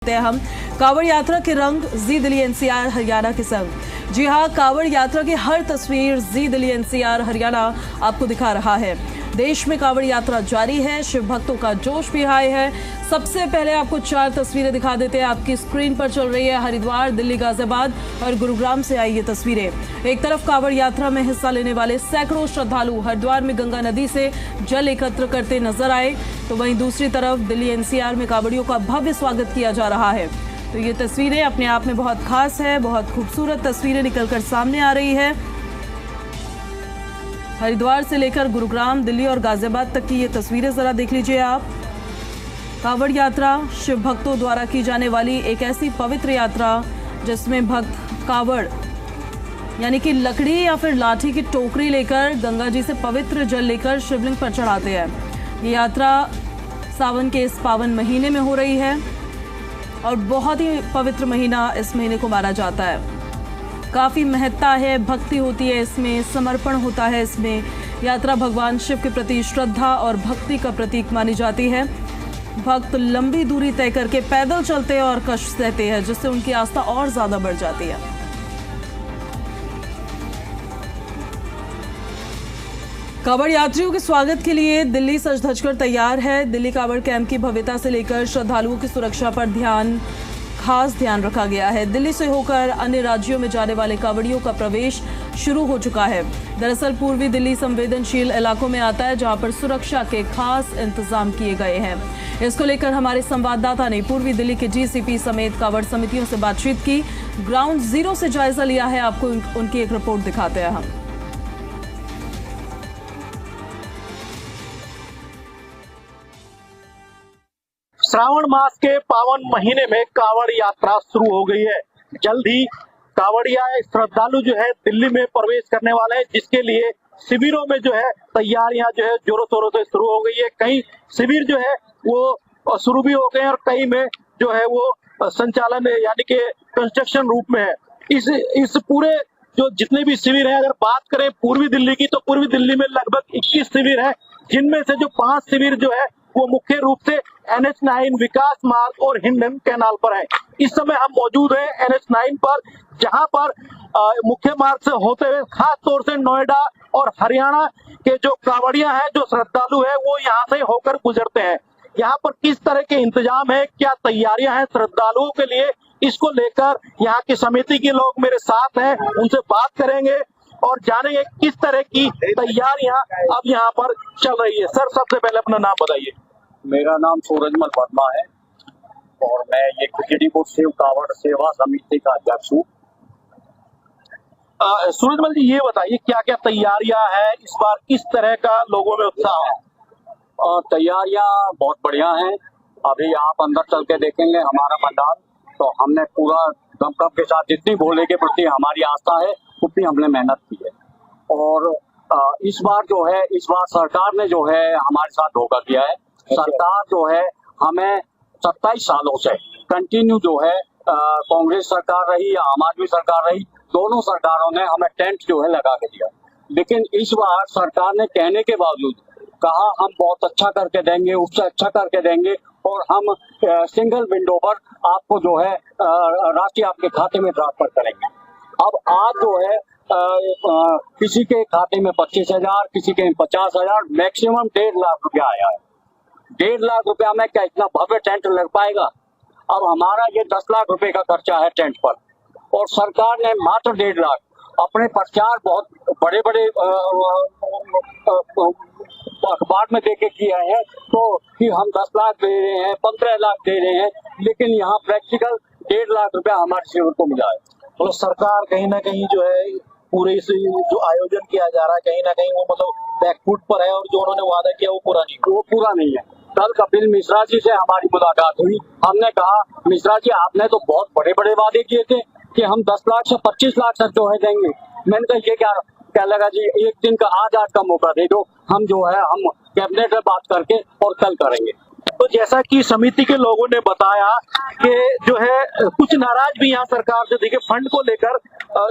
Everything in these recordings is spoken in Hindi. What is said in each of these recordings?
हम कांवड़ यात्रा के रंग जी दिल्ली एनसीआर हरियाणा के संग। जी हां, कांवड़ यात्रा की हर तस्वीर जी दिल्ली एनसीआर हरियाणा आपको दिखा रहा है। देश में कांवड़ यात्रा जारी है, शिव भक्तों का जोश भी हाई है। सबसे पहले आपको 4 तस्वीरें दिखा देते हैं। आपकी स्क्रीन पर चल रही है हरिद्वार, दिल्ली, गाजियाबाद और गुरुग्राम से आई ये तस्वीरें। एक तरफ कांवड़ यात्रा में हिस्सा लेने वाले सैकड़ों श्रद्धालु हरिद्वार में गंगा नदी से जल एकत्र करते नजर आए, तो वहीं दूसरी तरफ दिल्ली एनसीआर में कांवड़ियों का भव्य स्वागत किया जा रहा है। तो ये तस्वीरें अपने आप में बहुत खास है, बहुत खूबसूरत तस्वीरें निकलकर सामने आ रही है। हरिद्वार से लेकर गुरुग्राम, दिल्ली और गाजियाबाद तक की ये तस्वीरें जरा देख लीजिए आप। कांवड़ यात्रा शिव भक्तों द्वारा की जाने वाली एक ऐसी पवित्र यात्रा जिसमें भक्त कांवड़ यानी कि लकड़ी या फिर लाठी की टोकरी लेकर गंगा जी से पवित्र जल लेकर शिवलिंग पर चढ़ाते हैं। ये यात्रा सावन के इस पावन महीने में हो रही है और बहुत ही पवित्र महीना इस महीने को माना जाता है। काफ़ी महत्ता है, भक्ति होती है इसमें, समर्पण होता है इसमें। यात्रा भगवान शिव के प्रति श्रद्धा और भक्ति का प्रतीक मानी जाती है। भक्त लंबी दूरी तय करके पैदल चलते हैं और कष्ट सहते हैं, जिससे उनकी आस्था और ज़्यादा बढ़ जाती है। कांवड़ यात्रियों के स्वागत के लिए दिल्ली सज धजकर तैयार है। दिल्ली कांवड़ कैंप की भव्यता से लेकर श्रद्धालुओं की सुरक्षा पर खास ध्यान रखा गया है। दिल्ली से होकर अन्य राज्यों में जाने वाले कांवड़ियों का प्रवेश शुरू हो चुका है। दरअसल पूर्वी दिल्ली संवेदनशील इलाकों में आता है, जहां पर सुरक्षा के खास इंतजाम किए गए हैं। इसको लेकर हमारे संवाददाता ने पूर्वी दिल्ली के जीसीपी समेत कांवड़ समितियों से बातचीत की, ग्राउंड जीरो से जायजा लिया है। आपको उनकी एक रिपोर्ट दिखाते हैं हम। श्रावण मास के पावन महीने में कांवड़ यात्रा शुरू हो गई है। जल्द ही कांवड़िया श्रद्धालु जो है दिल्ली में प्रवेश करने वाले हैं, जिसके लिए शिविरों में जो है तैयारियां जो है जोरों शोरों से शुरू हो गई है। कई शिविर जो है वो शुरू भी हो गए हैं और कई में जो है वो संचालन यानी कि कंस्ट्रक्शन रूप में है। इस पूरे जो जितने भी शिविर हैं, अगर बात करें पूर्वी दिल्ली की, तो पूर्वी दिल्ली में लगभग 21 शिविर है, जिनमें से जो 5 शिविर जो है वो मुख्य रूप से NH9 विकास मार्ग और हिंडन कैनाल पर है। इस समय हम मौजूद हैं NH9 पर, जहां पर मुख्य मार्ग से होते हुए खास तौर से नोएडा और हरियाणा के जो कांवड़िया हैं, जो श्रद्धालु हैं, वो यहाँ से होकर गुजरते हैं। यहाँ पर किस तरह के इंतजाम है, क्या तैयारियां हैं श्रद्धालुओं के लिए, इसको लेकर यहाँ की समिति के लोग मेरे साथ हैं, उनसे बात करेंगे और जानेंगे किस तरह की तैयारियां अब यहाँ पर चल रही है। सर, सबसे पहले अपना नाम बताइए। मेरा नाम सूरजमल वर्मा है और मैं ये खिचड़ीपुर शिव कांवड़ सेवा समिति का अध्यक्ष हूँ। सूरजमल जी, ये बताइए क्या क्या तैयारियां हैं इस बार, किस तरह का लोगों में उत्साह है? तैयारियां बहुत बढ़िया हैं। अभी आप अंदर चल के देखेंगे हमारा पंडाल, तो हमने पूरा दमखम के साथ, जितनी भोले के प्रति हमारी आस्था है उतनी हमने मेहनत की है। और इस बार सरकार ने जो है हमारे साथ धोखा किया है। सरकार जो है हमें 27 सालों से कंटिन्यू जो है कांग्रेस सरकार रही या आम आदमी सरकार रही, दोनों सरकारों ने हमें टेंट जो है लगा के दिया। लेकिन इस बार सरकार ने कहने के बावजूद कहा हम बहुत अच्छा करके देंगे, उससे अच्छा करके देंगे और हम सिंगल विंडो पर आपको जो है राशि आपके खाते में ट्रांसफर करेंगे। अब आज जो है किसी के खाते में 25,000, किसी के 50,000, मैक्सिमम 1.5 लाख रुपया आया है। 1.5 लाख रुपया में क्या इतना भव्य टेंट लग पाएगा? अब हमारा ये 10 लाख रुपए का खर्चा है टेंट पर, और सरकार ने मात्र 1.5 लाख अपने प्रचार बहुत बड़े बड़े अखबार में देके किया है, तो कि हम 10 लाख दे रहे हैं, 15 लाख दे रहे हैं, लेकिन यहाँ प्रैक्टिकल 1.5 लाख रुपया हमारे शिविर को मिला है। तो सरकार कहीं ना कहीं जो है पूरे इस जो आयोजन किया जा रहा है, कहीं ना कहीं वो मतलब बैकफुट पर है और जो उन्होंने वादा किया वो पूरा नहीं है। कल कपिल मिश्रा जी से हमारी मुलाकात हुई, हमने कहा मिश्रा जी आपने तो बहुत बड़े बड़े वादे किए थे कि हम 10 लाख से 25 लाख तक जो है देंगे। मैंने कहा ये क्या लगा जी, एक दिन का आज का मौका दे दो, हम जो है हम कैबिनेट में बात करके और कल करेंगे। तो जैसा कि समिति के लोगों ने बताया कि जो है कुछ नाराज भी यहाँ सरकार से दिखे, फंड को लेकर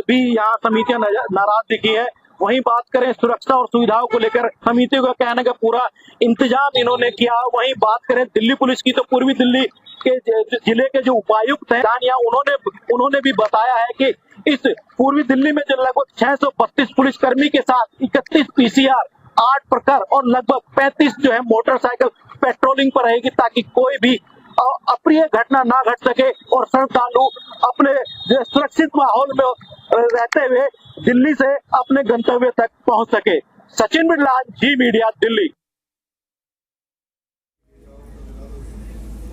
भी यहाँ समितियां नाराज दिखी है। वहीं बात करें सुरक्षा और सुविधाओं को लेकर समितियों का कहना का पूरा इंतजाम इन्होंने किया। वहीं बात करें दिल्ली पुलिस की, तो पूर्वी दिल्ली के जिले के जो उपायुक्त हैं दानिया, उन्होंने भी बताया है कि इस पूर्वी दिल्ली में जो लगभग 632 पुलिसकर्मी के साथ 31 पीसीआर, 8 प्रखर और लगभग 35 जो है मोटरसाइकिल पेट्रोलिंग पर रहेगी, ताकि कोई भी अप्रिय घटना ना घट सके और श्रद्धालु अपने सुरक्षित माहौल में रहते हुए दिल्ली से अपने गंतव्य तक पहुंच सके। सचिन बिरला, जी मीडिया, दिल्ली।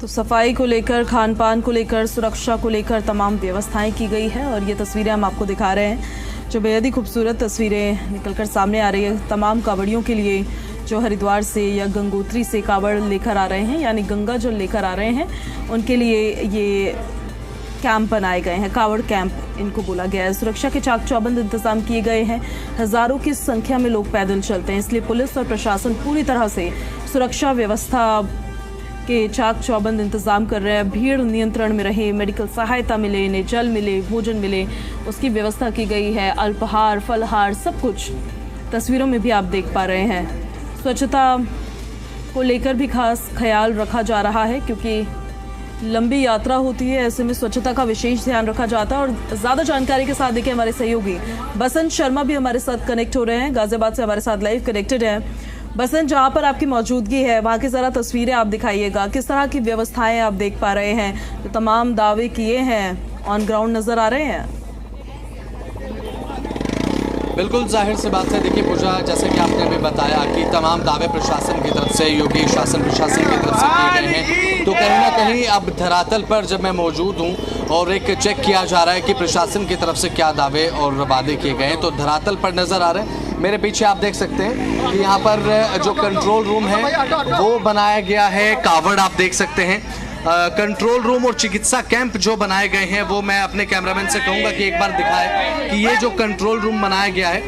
तो सफाई को लेकर, खान पान को लेकर, सुरक्षा को लेकर तमाम व्यवस्थाएं की गई है और ये तस्वीरें हम आपको दिखा रहे हैं, जो बेहद ही खूबसूरत तस्वीरें निकलकर सामने आ रही है तमाम कांवड़ियों के लिए जो हरिद्वार से या गंगोत्री से कांवड़ लेकर आ रहे हैं, यानी गंगा जल लेकर आ रहे हैं। उनके लिए ये कैंप बनाए गए हैं, कांवड़ कैंप इनको बोला गया है। सुरक्षा के चाक चौबंद इंतजाम किए गए हैं। हजारों की संख्या में लोग पैदल चलते हैं, इसलिए पुलिस और प्रशासन पूरी तरह से सुरक्षा व्यवस्था के चाक चौबंद इंतजाम कर रहे हैं। भीड़ नियंत्रण में रहे, मेडिकल सहायता मिले, इन्हें जल मिले, भोजन मिले, उसकी व्यवस्था की गई है। अल्पाहार, फलहार, सब कुछ तस्वीरों में भी आप देख पा रहे हैं। स्वच्छता को लेकर भी खास ख्याल रखा जा रहा है, क्योंकि लंबी यात्रा होती है, ऐसे में स्वच्छता का विशेष ध्यान रखा जाता है। और ज़्यादा जानकारी के साथ देखिए हमारे सहयोगी बसंत शर्मा भी हमारे साथ कनेक्ट हो रहे हैं, गाजियाबाद से हमारे साथ लाइव कनेक्टेड है। बसंत, जहाँ पर आपकी मौजूदगी है वहाँ की ज़रा तस्वीरें आप दिखाइएगा, किस तरह की व्यवस्थाएं आप देख पा रहे हैं, जो तमाम दावे किए हैं ऑन ग्राउंड नज़र आ रहे हैं? बिल्कुल जाहिर सी बात है। देखिए पूजा, जैसे कि आपने अभी बताया कि तमाम दावे प्रशासन की तरफ से, योगी शासन प्रशासन की तरफ से किए गए हैं, तो कहीं ना कहीं अब धरातल पर जब मैं मौजूद हूं और एक चेक किया जा रहा है कि प्रशासन की तरफ से क्या दावे और वादे किए गए हैं, तो धरातल पर नज़र आ रहे हैं। मेरे पीछे आप देख सकते हैं कि यहाँ पर जो कंट्रोल रूम है वो बनाया गया है, कावड़ आप देख सकते हैं। कंट्रोल रूम और चिकित्सा कैंप जो बनाए गए हैं वो मैं अपने कैमरामैन से कहूँगा कि एक बार दिखाए कि ये जो कंट्रोल रूम बनाया गया है,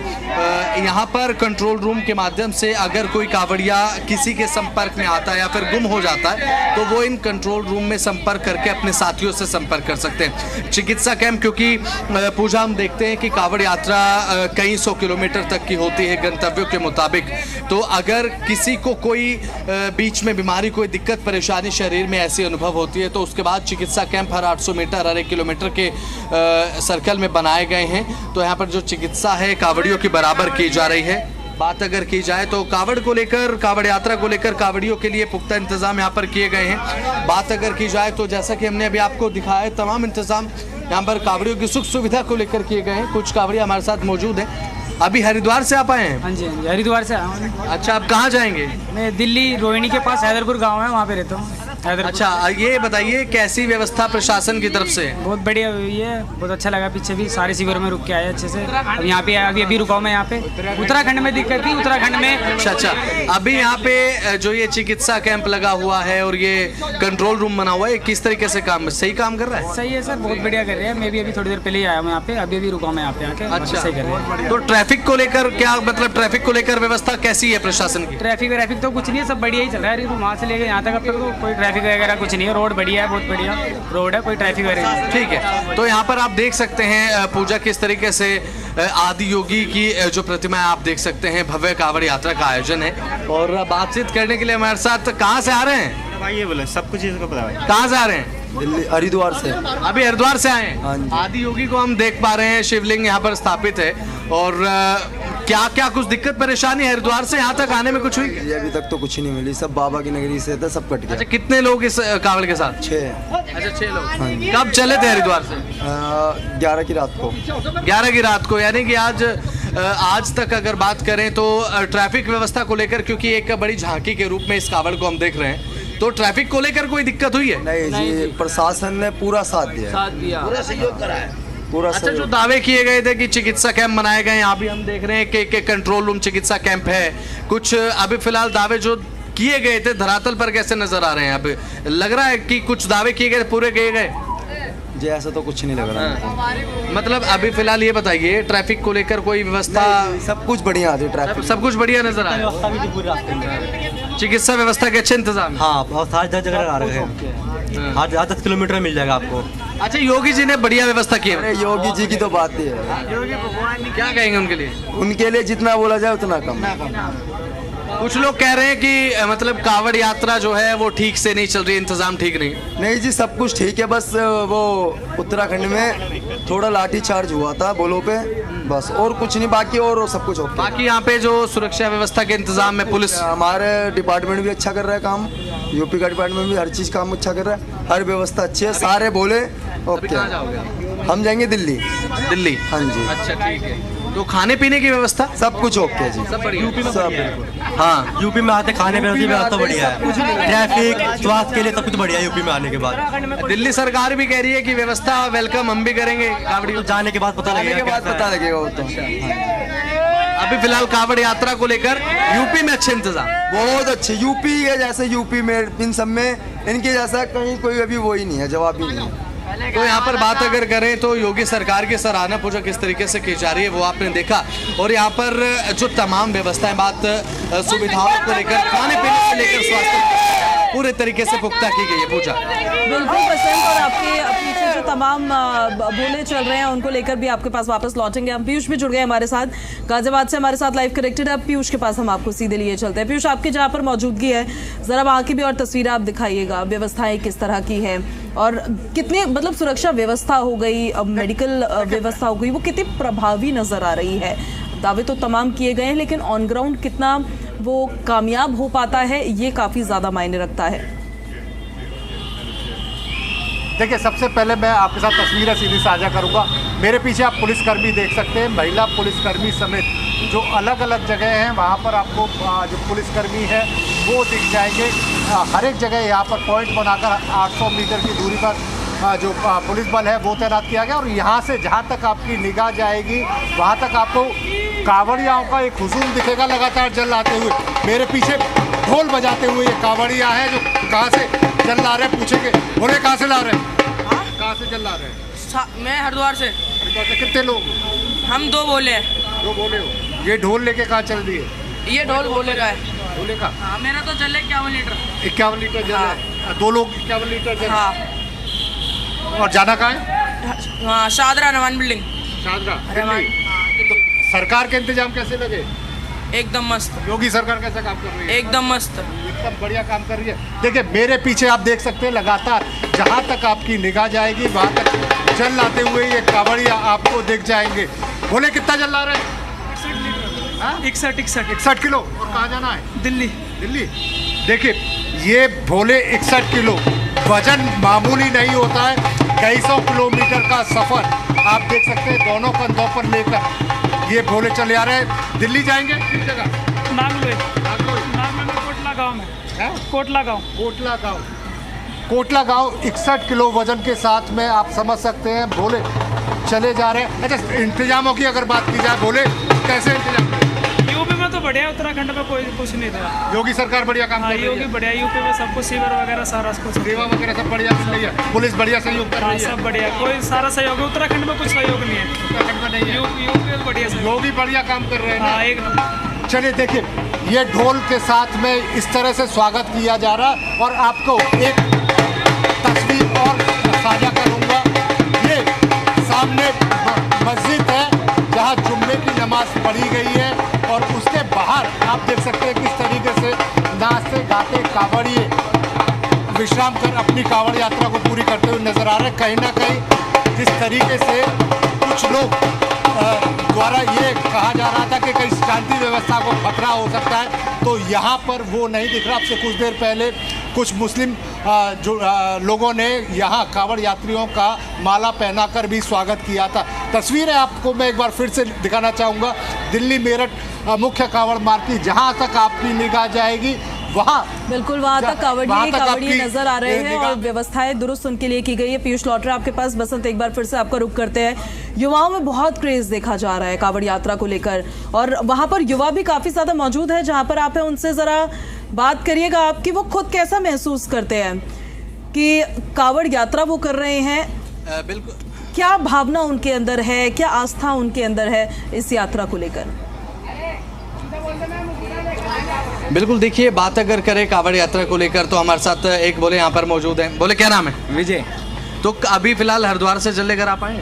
यहाँ पर कंट्रोल रूम के माध्यम से अगर कोई कावड़िया किसी के संपर्क में आता है या फिर गुम हो जाता है तो वो इन कंट्रोल रूम में संपर्क करके अपने साथियों से संपर्क कर सकते हैं। चिकित्सा कैंप, क्योंकि पूजा हम देखते हैं कि कावड़ यात्रा कई 100 किलोमीटर तक की होती है गंतव्यों के मुताबिक, तो अगर किसी को कोई बीच में बीमारी, कोई दिक्कत परेशानी शरीर में ऐसी अनुभव होती है तो उसके बाद चिकित्सा कैंप हर 800 मीटर, हर 1 किलोमीटर के सर्कल में बनाए गए हैं। तो यहाँ पर जो चिकित्सा है कावड़ियों की बराबर की जा रही है। बात अगर की जाए तो कावड़ को लेकर, कावड़ यात्रा को लेकर कावड़ियों के लिए पुख्ता इंतजाम यहाँ पर किए गए हैं। बात अगर की जाए तो जैसा कि हमने अभी आपको दिखाया, तमाम इंतजाम यहाँ पर कावड़ियों की सुख सुविधा को लेकर किए गए हैं। कुछ कावड़िया हमारे साथ मौजूद हैं। अभी हरिद्वार से आप आए हैं? हाँ जी, हाँ जी, हरिद्वार से आया हूँ। अच्छा, आप कहाँ जाएंगे? मैं दिल्ली रोहिणी के पास हैदरपुर गांव है, वहाँ पे रहता हूँ। अच्छा, ये बताइए कैसी व्यवस्था प्रशासन की तरफ से? बहुत बढ़िया हुई है, बहुत अच्छा लगा। पीछे भी सारे शिविरों में रुक के आए अच्छे से। अब यहाँ पे अभी रुका हूँ मैं यहाँ पे। उत्तराखंड में दिक्कत थी, उत्तराखंड में। अच्छा, अभी यहाँ पे जो ये चिकित्सा कैंप लगा हुआ है और ये कंट्रोल रूम बना हुआ है, किस तरीके से काम, सही काम कर रहा है? सही है सर, बहुत बढ़िया कर रहे हैं। मैं भी अभी थोड़ी देर पहले ही आया हूँ यहाँ पे, अभी रुका हूँ मैं यहाँ पे आके। अच्छा, सही कर रहे हैं। तो ट्रैफिक को लेकर क्या, मतलब ट्रैफिक को लेकर व्यवस्था कैसी है प्रशासन की? ट्रैफिक तो कुछ नहीं है, सब बढ़िया ही चल रहा है। वहाँ से लेकर यहाँ तक अब तक तो कोई ट्रैफिक वगैरह कुछ नहीं है। रोड बढ़िया है, बहुत बढ़िया रोड है, कोई ट्रैफिक वगैरह। ठीक है, तो यहाँ पर आप देख सकते हैं पूजा किस तरीके से आदि योगी की जो प्रतिमा आप देख सकते हैं, भव्य कांवड़ यात्रा का आयोजन है। और बातचीत करने के लिए हमारे साथ, कहाँ से आ रहे हैं भाई? ये बोले सब कुछ इसको पता है। कहाँ से आ रहे हैं? दिल्ली, हरिद्वार से। अभी हरिद्वार से आए हाँ हैं। जी। आदि योगी को हम देख पा रहे हैं, शिवलिंग यहाँ पर स्थापित है। और क्या क्या कुछ दिक्कत परेशानी हरिद्वार से यहाँ तक आने में कुछ हुई? ये अभी तक तो कुछ नहीं मिली, सब बाबा की नगरी से था, सब कट गया। अच्छा, कितने लोग इस कांवड़ के साथ? 6। अच्छा, 6 लोग। हाँ जी। कब चले थे हरिद्वार से? 11 की रात को। 11 की रात को, यानी कि आज तक अगर बात करें तो ट्रैफिक व्यवस्था को लेकर, क्योंकि एक बड़ी झांकी के रूप में इस कांवड़ को हम देख रहे हैं, तो ट्रैफिक को लेकर कोई दिक्कत हुई है? नहीं जी, प्रशासन ने पूरा साथ दिया, पूरा सहयोग करा है, पूरा अच्छा, जो सहयोग। दावे किए गए थे कि चिकित्सा कैंप बनाए गए, यहाँ भी हम देख रहे हैं कि कंट्रोल रूम चिकित्सा कैंप है। कुछ अभी फिलहाल दावे जो किए गए थे धरातल पर कैसे नजर आ रहे हैं? अभी लग रहा है कि कुछ दावे किए गए पूरे किए गए? जी ऐसा तो कुछ नहीं लग रहा। मतलब अभी फिलहाल ये बताइए, ट्रैफिक को लेकर कोई व्यवस्था? सब कुछ बढ़िया आती, ट्रैफिक सब कुछ बढ़िया नजर आ रहा है। चिकित्सा व्यवस्था के अच्छे इंतजाम? हाँ, बहुत सारे जगह आ रहे हैं। हर 10 किलोमीटर मिल जाएगा आपको। अच्छा, योगी जी ने बढ़िया व्यवस्था की है। अरे योगी जी की तो बात ही है, क्या कहेंगे उनके लिए? उनके लिए जितना बोला जाए उतना कम। कुछ लोग कह रहे हैं कि मतलब कावड़ यात्रा जो है वो ठीक से नहीं चल रही, इंतजाम ठीक नहीं। नहीं जी, सब कुछ ठीक है, बस वो उत्तराखंड में थोड़ा लाठी चार्ज हुआ था बोलो पे, बस और कुछ नहीं, बाकी और सब कुछ ओके। बाकी यहाँ पे जो सुरक्षा व्यवस्था के इंतजाम में पुलिस, हमारे डिपार्टमेंट भी अच्छा कर रहा है काम, यूपी का डिपार्टमेंट भी हर चीज़ काम अच्छा कर रहा है, हर व्यवस्था अच्छी है, सारे बोले ओके। हम जाएंगे दिल्ली। दिल्ली? हाँ जी। अच्छा ठीक है। तो खाने पीने की व्यवस्था सब कुछ ओके जी, सब बढ़िया? यूपी में सब हाँ, यूपी में आते खाने पीने की व्यवस्था बढ़िया है, ट्रैफिक स्वास्थ्य के लिए सब कुछ बढ़िया है यूपी में आने के बाद। दिल्ली सरकार भी कह रही है कि व्यवस्था वेलकम हम भी करेंगे, कावड़ी जाने के बाद पता लगेगा, वो तो। अभी फिलहाल कावड़ यात्रा को लेकर यूपी में अच्छे इंतजाम, बहुत अच्छे। यूपी है जैसे यूपी में इन सब में इनके जैसा कहीं कोई अभी वो ही नहीं है, जवाब ही नहीं है। तो यहाँ पर बात अगर करें तो योगी सरकार की सराहना पूजा किस तरीके से की जा रही है वो आपने देखा, और यहाँ पर जो तमाम व्यवस्थाएं, बात सुविधाओं को लेकर, खाने पीने को लेकर, स्वास्थ्य पूरे तरीके से पुख्ता की गई है। पूजा बिल्कुल पसंद, और आपके पीछे जो तमाम बोले चल रहे हैं उनको लेकर भी आपके पास वापस लौटेंगे। हम पीयूष भी जुड़ गए हमारे साथ, गाजियाबाद से हमारे साथ लाइव कनेक्टेड है। अब पीयूष के पास हम आपको सीधे लिए चलते हैं। पीयूष, आपकी जहाँ पर मौजूदगी है, जरा वहाँ की भी और तस्वीरें आप दिखाइएगा, व्यवस्थाएं किस तरह की हैं और कितनी मतलब सुरक्षा व्यवस्था हो गई, अब मेडिकल व्यवस्था हो गई, वो कितनी प्रभावी नजर आ रही है। दावे तो तमाम किए गए हैं, लेकिन ऑन ग्राउंड कितना वो कामयाब हो पाता है, ये काफ़ी ज़्यादा मायने रखता है। देखिए, सबसे पहले मैं आपके साथ तस्वीरें सीधी साझा करूंगा। मेरे पीछे आप पुलिसकर्मी देख सकते हैं, महिला पुलिसकर्मी समेत जो अलग अलग जगह हैं वहाँ पर आपको जो पुलिसकर्मी है वो दिख जाएंगे। हर एक जगह यहाँ पर पॉइंट बनाकर 800 मीटर की दूरी पर जो पुलिस बल है वो तैनात किया गया, और यहाँ से जहाँ तक आपकी निगाह जाएगी वहाँ तक आपको कांवड़ियाओं का एक हुजूम दिखेगा लगातार जल आते हुए। मेरे पीछे ढोल बजाते हुए ये कांवड़िया है जो कहाँ से जल ला रहे हैं, पूछेंगे। बोले कहाँ से ला रहे हैं? कहाँ से जल ला रहे हैं? मैं हरिद्वार से। हरिद्वार से कितने लोग? हम 2 बोले हैं। 2 बोले हो? ये ढोल लेके कहाँ चल रही है? ये ढोल बोले का है। बोले का? हाँ, मेरा तो जल है 51 लीटर। 51 लीटर जल है। 2 लोग 51 लीटर जल। हाँ। और जाना कहाँ है? हाँ, शादरा नवान बिल्डिंग। शादरा तो सरकार के इंतजाम कैसे लगे? एकदम मस्त। योगी सरकार कैसा काम कर रही है? एकदम मस्त, एकदम बढ़िया काम कर रही है। देखिए, मेरे पीछे आप देख सकते हैं लगातार जहाँ तक आपकी निगाह जाएगी वहाँ तक जल लाते हुए ये कांवड़िया आपको दिख जाएंगे। बोले कितना जल ला रहे हैं? 61 किलो। और कहाँ जाना है? दिल्ली। दिल्ली। देखिए, ये भोले 61 किलो वजन मामूली नहीं होता है। कई 100 किलोमीटर का सफर आप देख सकते हैं, दोनों कंधों पर लेकर ये भोले चले आ रहे हैं। दिल्ली जाएंगे किस जगह? नागलोई में कोटला गांव में है। कोटला गांव 61 किलो वजन के साथ में आप समझ सकते हैं भोले चले जा रहे हैं। अच्छा, इंतजामों की अगर बात की जाए, भोले कैसे इंतजाम? यूपी में तो बढ़िया, उत्तराखंड में कोई कुछ नहीं था। योगी सरकार बढ़िया काम कर रही है। योगी बढ़िया, यूपी में सब कुछ शिविर वगैरह सारा कुछ, सेवा वगैरह सब बढ़िया मिल रही है। पुलिस बढ़िया सहयोग कर रही है। सब बढ़िया, कोई सारा सहयोग है। उत्तराखंड में कुछ सहयोग नहीं है। उत्तराखंड में नहीं है। यूपी में बढ़िया, योगी बढ़िया काम कर रहे हैं। एक नंबर। चलिए देखिए, ये ढोल के साथ में इस तरह से स्वागत किया जा रहा है, और आपको एक तस्वीर और साझा करूँगा। ये सामने मस्जिद है जहाँ जुम्मे की नमाज पढ़ी गई है, और उसके बाहर आप देख सकते हैं किस तरीके से नाचते गाते कांवड़िए विश्राम कर अपनी कांवड़ यात्रा को पूरी करते हुए नजर आ रहे हैं। कहीं ना कहीं जिस तरीके से कुछ लोग द्वारा ये कहा जा रहा था कि कहीं शांति व्यवस्था को खतरा हो सकता है, तो यहाँ पर वो नहीं दिख रहा। अब से कुछ देर पहले कुछ मुस्लिम लोगों ने यहाँ कांवड़ यात्रियों का माला पहनाकर भी स्वागत किया था। तस्वीरें आपको मैं एक बार फिर से दिखाना चाहूँगा। दिल्ली मेरठ मुख्य कांवड़ मार्ग की जहाँ तक आपकी निगाह जाएगी वहाँ बिल्कुल वहाँ तक कांवड़िए नजर आ रहे हैं, और व्यवस्थाएं दुरुस्त उनके लिए की गई है। पीयूष लौट रहे आपके पास। बसंत, एक बार फिर से आपका रुख करते हैं। युवाओं में बहुत क्रेज देखा जा रहा है कांवड़ यात्रा को लेकर, और वहाँ पर युवा भी काफी ज्यादा मौजूद है। जहाँ पर आप हैं उनसे जरा बात करिएगा आप कि वो खुद कैसा महसूस करते हैं कि कांवड़ यात्रा वो कर रहे हैं। बिल्कुल, क्या भावना उनके अंदर है, क्या आस्था उनके अंदर है इस यात्रा को लेकर? बिल्कुल, देखिए, बात अगर करें कांवड़ यात्रा को लेकर तो हमारे साथ एक बोले यहाँ पर मौजूद हैं। बोले क्या नाम है? विजय। तो अभी फिलहाल हरिद्वार से जल लेकर आप आए?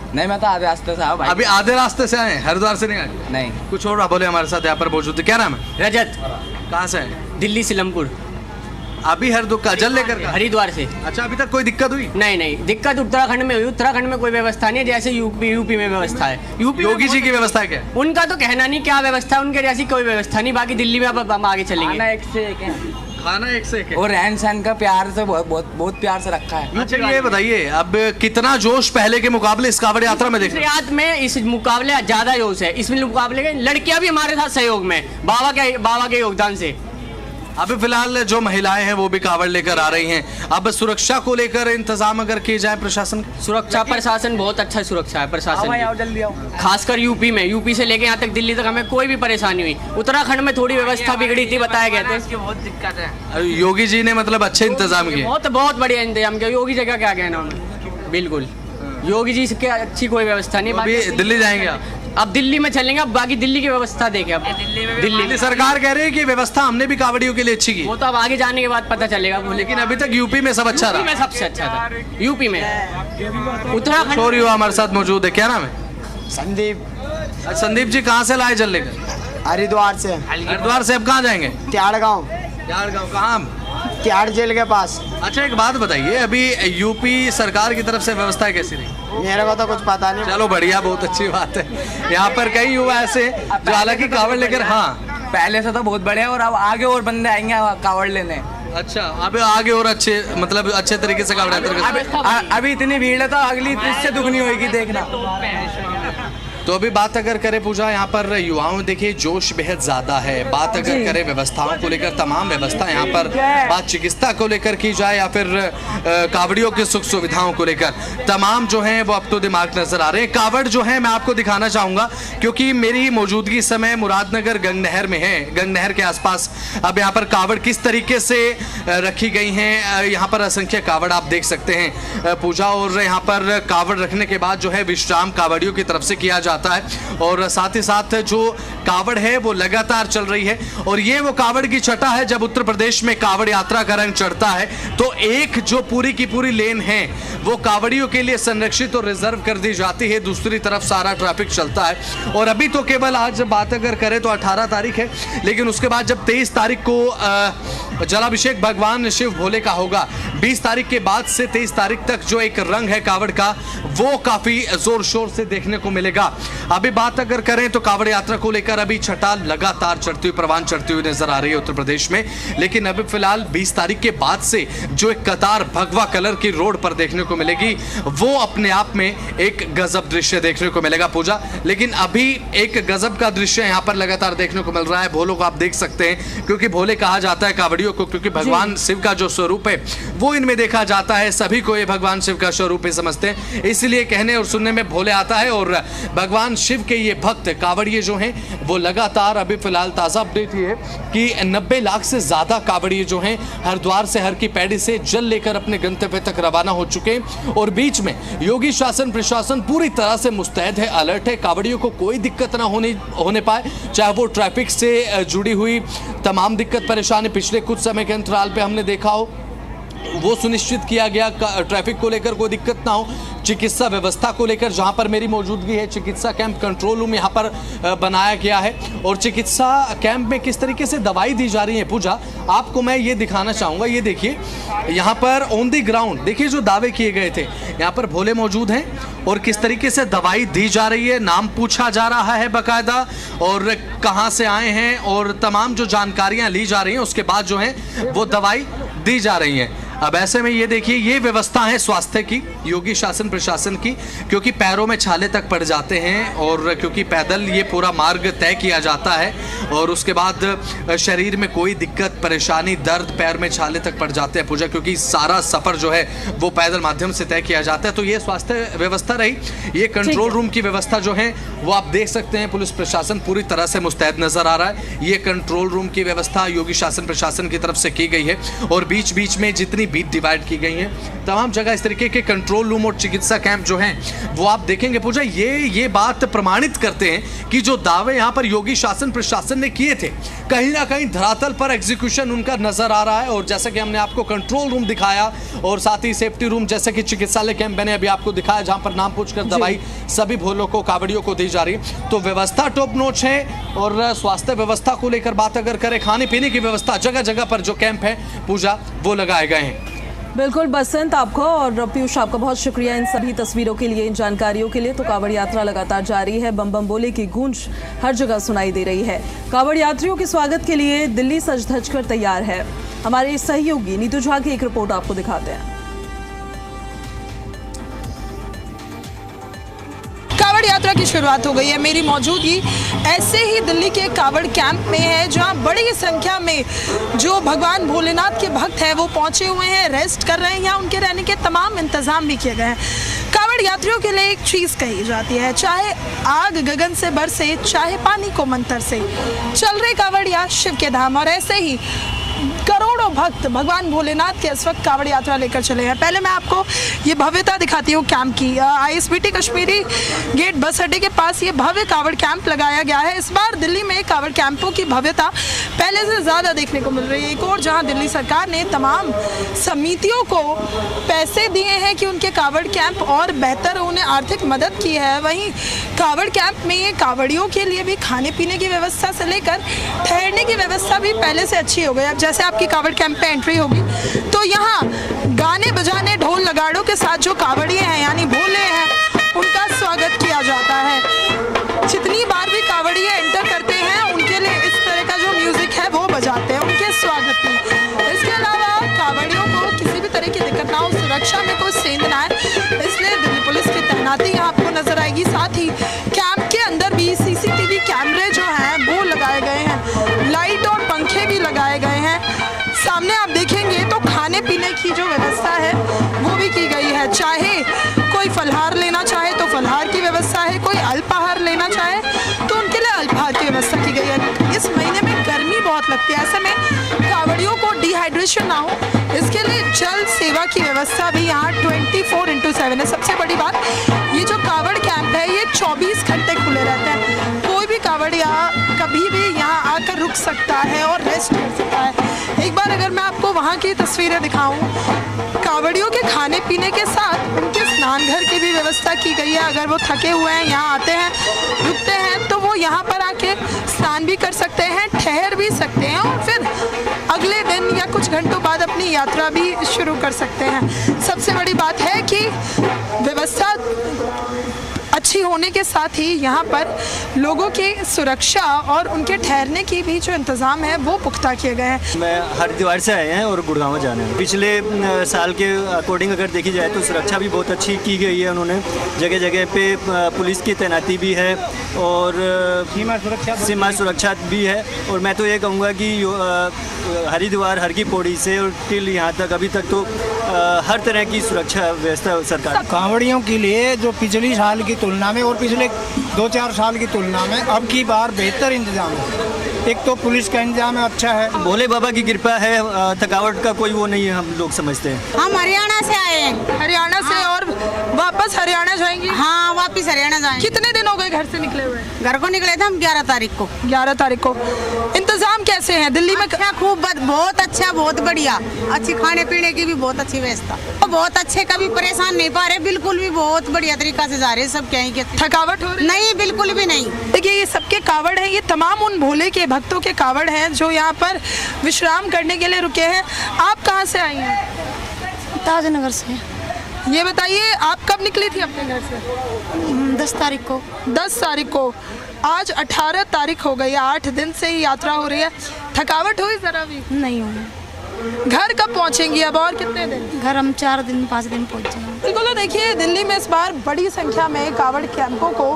नहीं, मैं तो आधे रास्ते से आया भाई। अभी आधे रास्ते से आए हैं, हरिद्वार से नहीं आए? नहीं। कुछ और बोले हमारे साथ यहाँ पर मौजूद है। क्या नाम है? रजत। कहाँ से है? दिल्ली सिलमपुर। अभी हरिद्वार जल लेकर का? हरिद्वार से। अच्छा, अभी तक कोई दिक्कत हुई? नहीं, दिक्कत उत्तराखंड में हुई। उत्तराखंड में कोई व्यवस्था नहीं है जैसे यूपी में व्यवस्था है। यूपी योगी जी की व्यवस्था है क्या? उनका तो कहना नहीं क्या व्यवस्था है, उनके जैसी कोई व्यवस्था नहीं। बाकी दिल्ली में अब हम आगे चलेंगे। खाना एक से एक है। और रहन सहन का प्यार से बहुत प्यार से रखा है। अच्छा, ये बताइए अब कितना जोश पहले के मुकाबले इस कांवड़ यात्रा में देख रहे हैं? यात्रा में इस मुकाबले ज्यादा जोश है। इसमें मुकाबले के लड़कियां भी हमारे साथ सहयोग में बाबा के योगदान से। अभी फिलहाल जो महिलाएं हैं वो भी कांवड़ लेकर आ रही हैं। अब सुरक्षा को लेकर इंतजाम अगर किए जाए प्रशासन? सुरक्षा प्रशासन बहुत अच्छा सुरक्षा है प्रशासन जल्दी आओ। खासकर यूपी से लेके यहाँ तक दिल्ली तक हमें कोई भी परेशानी हुई। उत्तराखंड में थोड़ी व्यवस्था बिगड़ी थी, बताया गया था। इसकी बहुत दिक्कत है। योगी जी ने मतलब अच्छे इंतजाम किए? बहुत बढ़िया इंतजाम किया। योगी जी का क्या कहना उन्होंने, बिल्कुल योगी जी से अच्छी कोई व्यवस्था नहीं। अभी दिल्ली जाएंगे आप? अब दिल्ली में चलेंगे। अब बाकी दिल्ली की व्यवस्था देखें। अब दिल्ली सरकार कह रही है कि व्यवस्था हमने भी कांवड़ियों के लिए अच्छी की। वो तो अब आगे जाने के बाद पता चलेगा। लेकिन अभी तक यूपी में सब अच्छा रहा। यूपी में सबसे अच्छा था। यूपी में। उत्तराखंड छोरी हमारे साथ मौजूद है। क्या नाम है? संदीप। संदीप जी कहाँ से लाए जल लेकर? हरिद्वार से। हरिद्वार से अब कहाँ जाएंगे? त्याड़गांव। कहाँ? त्याड़ जेल के पास। अच्छा, एक बात बताइए, अभी यूपी सरकार की तरफ से व्यवस्था कैसी रही? मेरे को तो कुछ पता नहीं। चलो बढ़िया, बहुत अच्छी बात है। यहाँ पर कई युवा ऐसे जो हालांकि कांवड़ लेकर, हाँ पहले से तो बहुत बढ़िया, और अब आगे और बंदे आएंगे कांवड़ लेने। अच्छा, अब आगे और अच्छे मतलब अच्छे तरीके से कांवड़ यात्रा। अभी इतनी भीड़ है तो अगली इससे दुगनी होगी, देखना। तो अभी बात अगर करें पूजा, यहाँ पर युवाओं देखिए जोश बेहद ज्यादा है। बात अगर करें व्यवस्थाओं को लेकर, तमाम व्यवस्था यहाँ पर, बात चिकित्सा को लेकर की जाए या फिर कांवड़ियों की सुख सुविधाओं को लेकर, तमाम जो हैं वो अब तो दिमाग नजर आ रहे हैं। कांवड़ जो है मैं आपको दिखाना चाहूंगा क्योंकि मेरी मौजूदगी इस समय मुरादनगर गंगनहर में है। गंगनहर के आसपास अब यहाँ पर कांवड़ किस तरीके से रखी गई हैं, यहाँ पर असंख्य कांवड़ आप देख सकते हैं पूजा। और यहाँ पर कांवड़ रखने के बाद जो है विश्राम कांवड़ियों की तरफ से किया जाता है और साथ ही साथ जो कांवड़ है वो लगातार चल रही है। और ये वो कांवड़ की छटा है, जब उत्तर प्रदेश में कांवड़ यात्रा का रंग चढ़ता है तो एक जो पूरी की पूरी लेन है वो कांवड़ियों के लिए संरक्षित और रिजर्व कर दी जाती है, दूसरी तरफ सारा ट्रैफिक चलता है। और अभी तो केवल आज बात अगर करें तो 18 तारीख है, लेकिन उसके बाद जब 23 तारीख को जलाभिषेक भगवान शिव भोले का होगा, 20 तारीख के बाद से 23 तारीख तक जो एक रंग है कांवड़ का वो काफी जोर शोर से देखने को मिलेगा। अभी बात अगर करें तो कांवड़ यात्रा को लेकर अभी छटा लगातार चढ़ती हुई, परवान चढ़ती हुई नजर आ रही है उत्तर प्रदेश में। लेकिन अभी फिलहाल 20 तारीख के बाद से जो एक कतार भगवा कलर की रोड पर देखने को मिलेगी वो अपने आप में एक गजब दृश्य देखने को मिलेगा पूजा। लेकिन अभी एक गजब का दृश्य यहाँ पर लगातार देखने को मिल रहा है। भोलों को आप देख सकते हैं, क्योंकि भोले कहा जाता है कांवड़ियों को, क्योंकि भगवान शिव का जो स्वरूप है वो इनमें देखा जाता है। सभी को ये भगवान शिव का स्वरूप ही समझते हैं, इसलिए कहने और सुनने में भोले आता है। और भगवान शिव के ये भक्त कांवड़िए जो हैं वो लगातार, अभी फिलहाल ताजा अपडेट ये है कि 90 लाख से ज्यादा कांवड़िए जो हैं हरिद्वार से, हर की पैड़ी से जल लेकर अपने गंतव्य तक रवाना हो चुके हैं। और बीच में योगी शासन प्रशासन पूरी तरह से मुस्तैद है, अलर्ट है, कांवड़ियों को कोई दिक्कत ना होने पाए, चाहे वो ट्रैफिक से जुड़ी हुई तमाम दिक्कत परेशानी पिछले कुछ समय के अंतराल पे हमने देखा हो वो सुनिश्चित किया गया। ट्रैफिक को लेकर कोई दिक्कत ना हो, चिकित्सा व्यवस्था को लेकर जहां पर मेरी मौजूदगी है, चिकित्सा कैंप कंट्रोल रूम यहां पर बनाया गया है। और चिकित्सा कैंप में किस तरीके से दवाई दी जा रही है पूजा, आपको मैं ये दिखाना चाहूँगा। ये देखिए यहाँ पर ऑन दी ग्राउंड देखिए जो दावे किए गए थे, यहाँ पर भोले मौजूद हैं और किस तरीके से दवाई दी जा रही है, नाम पूछा जा रहा है बाकायदा, और कहाँ से आए हैं और तमाम जो जानकारियाँ ली जा रही हैं उसके बाद जो है वो दवाई दी जा रही है। अब ऐसे में ये देखिए ये व्यवस्था है स्वास्थ्य की, योगी शासन प्रशासन की, क्योंकि पैरों में छाले तक पड़ जाते हैं और क्योंकि पैदल ये पूरा मार्ग तय किया जाता है और उसके बाद शरीर में कोई दिक्कत परेशानी दर्द पैर में छाले तक पड़ जाते हैं पूजा, क्योंकि सारा सफर जो है वो पैदल माध्यम से तय किया जाता है। तो ये स्वास्थ्य व्यवस्था रही। ये कंट्रोल रूम की व्यवस्था जो है वो आप देख सकते हैं, पुलिस प्रशासन पूरी तरह से मुस्तैद नजर आ रहा है। ये कंट्रोल रूम की व्यवस्था योगी शासन प्रशासन की तरफ से की गई है और बीच बीच में जितनी कहीं बीट डिवाइड की गई हैं, तमाम जगह इस तरीके के कंट्रोल रूम और चिकित्सा कैंप जो हैं वो आप देखेंगे। पूजा, ये बात प्रमाणित करते हैं कि जो दावे यहाँ पर योगी शासन प्रशासन ने किए थे, कहीं ना कहीं धरातल पर एग्जीक्यूशन उनका नजर आ रहा है। और जैसा कि हमने आपको कंट्रोल रूम दिखाया और साथ ही सेफ्टी रूम, जैसे कि चिकित्सालय कैंप मैंने अभी आपको दिखाया, जहां पर नाम पूछकर दवाई सभी भोलों को, कावड़ियों को दी जा रही है। तो व्यवस्था टॉप नॉच है। और स्वास्थ्य व्यवस्था को लेकर बात अगर करें, खाने पीने की व्यवस्था जगह जगह पर जो कैंप है पूजा वो लगाए गए हैं। बिल्कुल बसंत, आपको और पीयूष आपका बहुत शुक्रिया इन सभी तस्वीरों के लिए, इन जानकारियों के लिए। तो कावड़ यात्रा लगातार जारी है, बम बम बोले की गूंज हर जगह सुनाई दे रही है। कावड़ यात्रियों के स्वागत के लिए दिल्ली सज धज कर तैयार है। हमारे सहयोगी नीतू झा की एक रिपोर्ट आपको दिखाते हैं। कावड़ यात्रा की शुरुआत हो गई है। मेरी मौजूदगी ऐसे ही दिल्ली के कावड़ कैंप में है, जहां बड़ी संख्या में जो भगवान भोलेनाथ के भक्त हैं वो पहुंचे हुए हैं, रेस्ट कर रहे हैं। यहाँ उनके रहने के तमाम इंतजाम भी किए गए हैं। कावड़ यात्रियों के लिए एक चीज़ कही जाती है, चाहे आग गगन से बरसे, चाहे पानी को मंतर से, चल रहे कावड़िया शिव के धाम। और ऐसे ही करोड़ों भक्त भगवान भोलेनाथ के इस वक्त कावड़ यात्रा लेकर चले हैं। पहले मैं आपको ये भव्यता दिखाती हूँ कैंप की। ISBT कश्मीरी गेट बस अड्डे के पास ये भव्य कावड़ कैंप लगाया गया है। इस बार दिल्ली में कावड़ कैंपों की भव्यता पहले से ज़्यादा देखने को मिल रही है। एक और जहाँ दिल्ली सरकार ने तमाम समितियों को पैसे दिए हैं कि उनके कावड़ कैंप और बेहतर उन्हें आर्थिक मदद की है, वहीं कावड़ कैंप में ये कावड़ियों के लिए भी खाने पीने की व्यवस्था से लेकर ठहरने की व्यवस्था भी पहले से अच्छी हो गई। अब जैसे आपकी कावड़ कैंप पे एंट्री होगी तो यहाँ गाने बजाने ढोल लगाड़ों के साथ जो कावड़िए हैं यानी भोले हैं, उनका स्वागत किया जाता है। जितनी बार भी कावड़िए एंटर करते हैं उनके लिए इस तरह का जो म्यूजिक है वो बजाते हैं उनके स्वागत में। इसके अलावा कावड़ियों को किसी भी तरह की दिक्कत ना हो, सुरक्षा में कोई सेंध ना है, इसलिए दिल्ली पुलिस की तैनाती यहाँ आपको नजर आएगी। साथ ही कैंप के अंदर भी CCTV कैमरे जो हैं वो लगाए गए हैं, लाइट और पंखे भी लगाए गए हैं। सामने आप देखेंगे तो खाने पीने की जो व्यवस्था है वो भी की गई है। चाहे कोई फलहार लेना चाहे तो फलहार की व्यवस्था है, कोई अल्पाहार लेना चाहे तो उनके लिए अल्पाहार की व्यवस्था की गई है। इस महीने में गर्मी बहुत लगती है, ऐसे में कावड़ियों को डिहाइड्रेशन ना हो इसके लिए जल सेवा की व्यवस्था भी यहाँ 24/7 है। सबसे बड़ी बात, ये जो कावड़ कैंप है ये 24 घंटे खुले रहते हैं। कोई भी कावड़िया कभी भी यहाँ आकर रुक सकता है और रेस्ट कर सकता है। एक बार अगर मैं आपको वहाँ की तस्वीरें दिखाऊं, कावड़ियों के खाने पीने के साथ उनके स्नान घर की भी व्यवस्था की गई है। अगर वो थके हुए हैं, यहाँ आते हैं, रुकते हैं, तो वो यहाँ पर आके स्नान भी कर सकते हैं, ठहर भी सकते हैं और फिर अगले दिन या कुछ घंटों बाद अपनी यात्रा भी शुरू कर सकते हैं। सबसे बड़ी बात है कि व्यवस्था अच्छी होने के साथ ही यहाँ पर लोगों की सुरक्षा और उनके ठहरने की भी जो इंतज़ाम है वो पुख्ता किए गए हैं। मैं हरिद्वार से आए हैं और गुड़गांव जाना है। पिछले साल के अकॉर्डिंग अगर देखी जाए तो सुरक्षा भी बहुत अच्छी की गई है। उन्होंने जगह जगह पे पुलिस की तैनाती भी है और सीमा सुरक्षा भी है। और मैं तो ये कहूँगा कि हरिद्वार हर की पौड़ी से और टिल यहाँ तक अभी तक तो हर तरह की सुरक्षा व्यवस्था सरकार। कांवड़ियों के लिए जो पिछली साल की तुलना में और पिछले 2-4 साल की तुलना में अब की बार बेहतर इंतजाम है। एक तो पुलिस का इंतजाम अच्छा है, भोले बाबा की कृपा है, थकावट का कोई वो नहीं है, हम लोग समझते हैं। हम हरियाणा से आए हैं। हरियाणा से और वापस हरियाणा जाएंगे? हाँ, वापस हरियाणा जाएंगे। कितने दिन हो गए घर से निकले हुए? घर को निकले थे हम 11 तारीख को। 11 तारीख को। इंतजाम कैसे है दिल्ली में? अच्छा, खूब बहुत अच्छा, बहुत बढ़िया, अच्छी खाने पीने की भी बहुत अच्छी व्यवस्था, बहुत अच्छे, कभी परेशान नहीं पा रहे, बिल्कुल भी बहुत बढ़िया तरीका से जा रहे हैं सब। कहीं के थकावट हो रही? नहीं, बिल्कुल भी नहीं। देखिए, ये सबके कावड़ है, ये तमाम उन भोले के भक्तों के कावड़ हैं जो यहाँ पर विश्राम करने के लिए रुके हैं। आप कहाँ से आई हैं? ताजनगर से। ये बताइए, आप कब निकली थी अपने घर से? 10 तारीख को। 10 तारीख को। आज 18 तारीख हो गई, 8 दिन से ही यात्रा हो रही है। थकावट हुई जरा भी? नहीं हुई। घर कब पहुंचेंगी अब और कितने दिन? घर हम 4-5 दिन पहुंचेंगे। बिल्कुल। तो देखिए, दिल्ली में इस बार बड़ी संख्या में कावड़ कैंपों को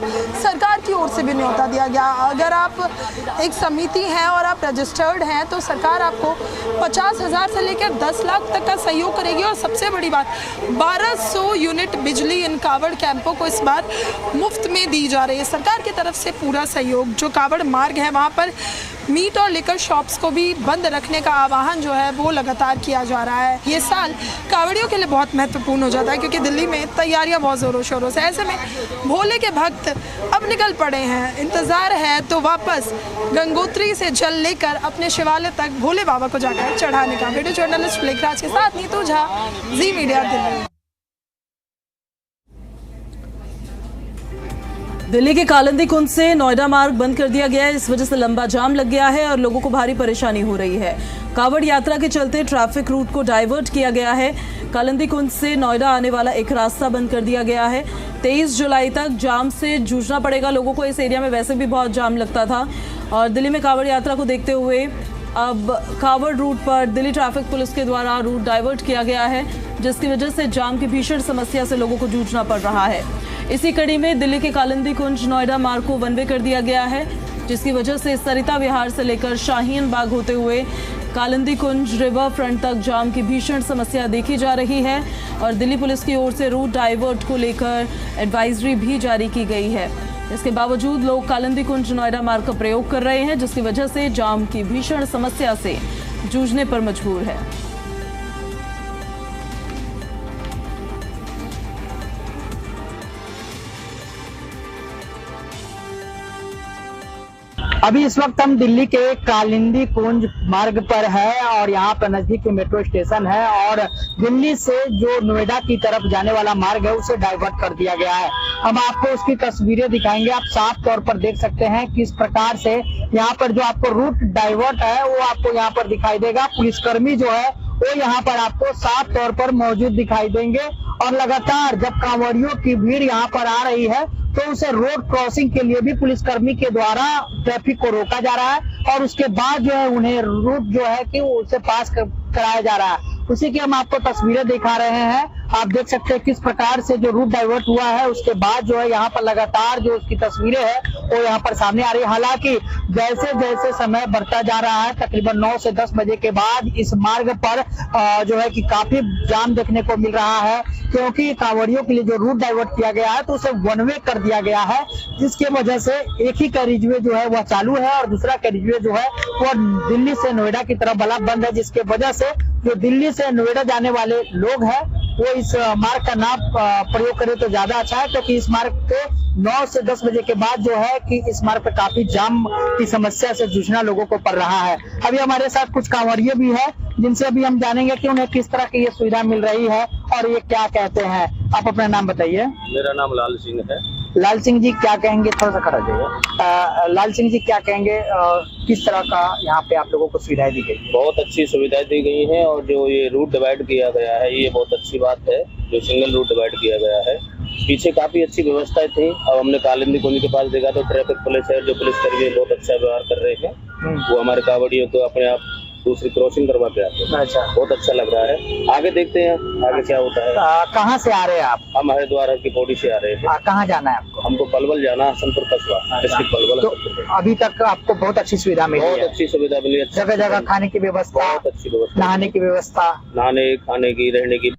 सरकार की ओर से भी न्योता दिया गया। अगर आप एक समिति हैं और आप रजिस्टर्ड हैं तो सरकार आपको 50,000 से लेकर 10 लाख तक का सहयोग करेगी। और सबसे बड़ी बात, 1200 यूनिट बिजली इन कावड़ कैंपों को इस बार मुफ्त में दी जा रही है। सरकार की तरफ से पूरा सहयोग। जो कावड़ मार्ग है वहाँ पर मीट और लिकर शॉप्स को भी बंद रखने का आह्वान जो है वो लगातार किया जा रहा है। ये साल कांवड़ियों के लिए बहुत महत्वपूर्ण हो जाता है क्योंकि दिल्ली में तैयारियां बहुत ज़ोरों शोरों से। ऐसे में भोले के भक्त अब निकल पड़े हैं। इंतज़ार है तो वापस गंगोत्री से जल लेकर अपने शिवालय तक भोले बाबा को जाकर चढ़ाने का। वीडियो जर्नलिस्ट लेखराज के साथ नीतू झा, जी मीडिया, दिल्ली। दिल्ली के कालिंदी कुंज से नोएडा मार्ग बंद कर दिया गया है। इस वजह से लंबा जाम लग गया है और लोगों को भारी परेशानी हो रही है। कांवड़ यात्रा के चलते ट्रैफिक रूट को डाइवर्ट किया गया है। कालिंदी कुंज से नोएडा आने वाला एक रास्ता बंद कर दिया गया है। 23 जुलाई तक जाम से जूझना पड़ेगा लोगों को। इस एरिया में वैसे भी बहुत जाम लगता था और दिल्ली में कांवड़ यात्रा को देखते हुए अब कांवड़ रूट पर दिल्ली ट्रैफिक पुलिस के द्वारा रूट डाइवर्ट किया गया है, जिसकी वजह से जाम की भीषण समस्या से लोगों को जूझना पड़ रहा है। इसी कड़ी में दिल्ली के कालिंदी कुंज नोएडा मार्ग को वन वे कर दिया गया है, जिसकी वजह से सरिता विहार से लेकर शाहीन बाग होते हुए कालिंदी कुंज रिवर फ्रंट तक जाम की भीषण समस्या देखी जा रही है और दिल्ली पुलिस की ओर से रूट डाइवर्ट को लेकर एडवाइजरी भी जारी की गई है। इसके बावजूद लोग कालिंदी कुंज नोएडा मार्ग का प्रयोग कर रहे हैं, जिसकी वजह से जाम की भीषण समस्या से जूझने पर मजबूर है। अभी इस वक्त हम दिल्ली के कालिंदी कुंज मार्ग पर है और यहाँ पर नजदीक मेट्रो स्टेशन है और दिल्ली से जो नोएडा की तरफ जाने वाला मार्ग है उसे डाइवर्ट कर दिया गया है। हम आपको उसकी तस्वीरें दिखाएंगे। आप साफ तौर पर देख सकते हैं किस प्रकार से यहाँ पर जो आपको रूट डाइवर्ट है वो आपको यहाँ पर दिखाई देगा। पुलिसकर्मी जो है वो यहाँ पर आपको साफ तौर पर मौजूद दिखाई देंगे और लगातार जब कांवड़ियों की भीड़ यहाँ पर आ रही है तो उसे रोड क्रॉसिंग के लिए भी पुलिसकर्मी के द्वारा ट्रैफिक को रोका जा रहा है और उसके बाद जो है उन्हें रूट जो है कि उसे पास कराया जा रहा है। उसी की हम आपको तस्वीरें दिखा रहे हैं। आप देख सकते हैं किस प्रकार से जो रूट डाइवर्ट हुआ है उसके बाद जो है यहाँ पर लगातार जो उसकी तस्वीरें है वो यहाँ पर सामने आ रही है। हालांकि जैसे जैसे समय बढ़ता जा रहा है तकरीबन 9 से 10 बजे के बाद इस मार्ग पर जो है कि काफी जाम देखने को मिल रहा है क्योंकि कांवड़ियों के लिए जो रूट डाइवर्ट किया गया है तो उसे वन वे कर दिया गया है, जिसकी वजह से एक ही कैरिजवे जो है वह चालू है और दूसरा कैरिजवे जो है वह दिल्ली से नोएडा की तरफ वाला बंद है, जिसके वजह से जो दिल्ली से नोएडा जाने वाले लोग हैं वो इस मार्ग का ना प्रयोग करें तो ज्यादा अच्छा है क्योंकि इस मार्ग पे 9 से 10 बजे के बाद जो है कि इस मार्ग पे काफी जाम की समस्या से जूझना लोगों को पड़ रहा है। अभी हमारे साथ कुछ कांवड़िए भी है जिनसे अभी हम जानेंगे कि उन्हें किस तरह की ये सुविधा मिल रही है और ये क्या कहते हैं। आप अपना नाम बताइए। मेरा नाम लाल सिंह है। लाल सिंह जी क्या कहेंगे, थोड़ा सा खड़ा जाइए। लाल सिंह जी क्या कहेंगे, किस तरह का यहाँ पे आप लोगों को सुविधाएं दी गई? बहुत अच्छी सुविधाएं दी गई हैं और जो ये रूट डिवाइड किया गया है ये बहुत अच्छी बात है, जो सिंगल रूट डिवाइड किया गया है। पीछे काफी अच्छी व्यवस्थाएं थी। अब हमने कालिंदी कुंज के पास देखा तो ट्रैफिक पुलिस है, जो पुलिसकर्मी बहुत अच्छा व्यवहार कर रहे हैं। वो हमारे कांवड़ियों को अपने आप दूसरी क्रॉसिंग करवा के आते हैं। अच्छा, बहुत अच्छा लग रहा है। आगे देखते हैं आगे क्या होता है। कहाँ से आ रहे हैं आप? हम हरिद्वार की पौड़ी से आ रहे हैं। कहाँ जाना है आपको? हमको पलवल जाना, हसनपुर कस्बा, डिस्ट्रिक्ट पलवल। तो अभी तक आपको बहुत अच्छी सुविधा मिली है? बहुत अच्छी सुविधा मिली है। जगह जगह खाने की व्यवस्था, बहुत अच्छी व्यवस्था, नहाने की व्यवस्था, नहाने खाने की रहने की